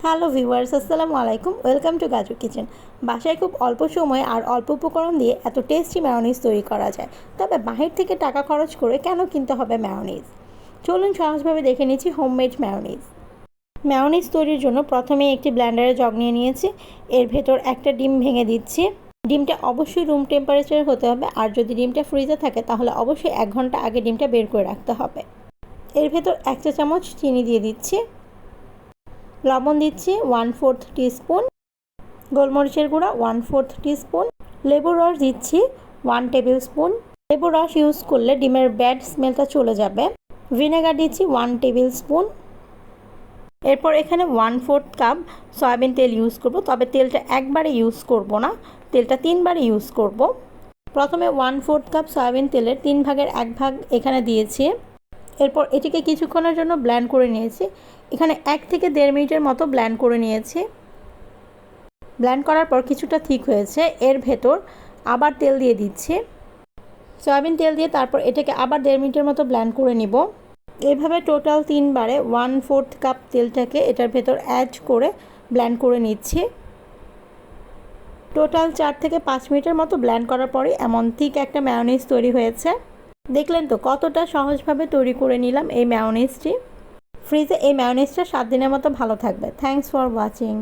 Hello viewers, আসসালামু আলাইকুম। Welcome to Gaju kitchen. বাসায় খুব অল্প সময় আর অল্প উপকরণ দিয়ে এত টেস্টি ম্যায়োনিজ তৈরি করা যায়। তবে বাহির থেকে টাকা খরচ করে কেন কিনতে হবে ম্যায়োনিজ? চলুন সহজভাবে দেখে নিচ্ছি হোমমেড ম্যায়োনিজ। ম্যায়োনিজ তৈরির জন্য প্রথমে একটি ব্লেন্ডারে জগ নিয়ে নিয়েছি। এর ভেতর একটা ডিম ভেঙে দিচ্ছি। ডিমটা অবশ্যই রুম টেম্পারেচার হতে হবে, আর যদি ডিমটা ফ্রিজে থাকে তাহলে অবশ্যই 1 ঘন্টা আগে ডিমটা বের করে রাখতে হবে। এর ভেতর 1 চা চামচ চিনি দিয়ে দিচ্ছি। লবণ দিচ্ছি 1/4 টিস্পুন, গোলমরিচের গুঁড়া 1/4 টিস্পুন, লেবুর রস দিচ্ছি 1 টেবিল স্পুন। লেবুর রস ইউজ করলে ডিমের ব্যাড স্মেলটা চলে যাবে। ভিনেগার দিচ্ছি 1 টেবিল স্পুন। এরপর এখানে 1/4 কাপ সয়াবিন তেল ইউজ করব, তবে তেলটা একবারে ইউজ করব না, তেলটা 3 বারে ইউজ করব। প্রথমে 1/4 কাপ সয়াবিন তেলের 3 ভাগের 1 ভাগ এখানে দিয়েছি। এরপর এটিকে কিছুক্ষণের জন্য ব্লেন্ড করে নিয়েছি। এখানে 1 থেকে 1.5 মিনিটের মতো ব্লেন্ড করে নিয়েছি। ব্লেন্ড করার পর কিছুটা ঠিক হয়েছে। এর ভেতর আবার তেল দিয়ে দিচ্ছি, সয়াবিন তেল দিয়ে তারপর এটাকে আবার 1.5 মিনিটের মতো ব্লেন্ড করে নিব। এভাবে টোটাল 3 বারে 1/4 কাপ তেলটাকে এটার ভেতর অ্যাড করে ব্লেন্ড করে নিচ্ছি। টোটাল 4 থেকে 5 মিনিটের মতো ব্লেন্ড করার পরে এমন ঠিক একটা ম্যায়োনিজ তৈরি হয়েছে। দেখলেন তো কতটা সহজভাবে তৈরি করে নিলাম এই ম্যায়োনিজটি। ফ্রিজে এই ম্যায়োনিজটা 7 দিনের মতো ভালো থাকবে। Thanks for watching.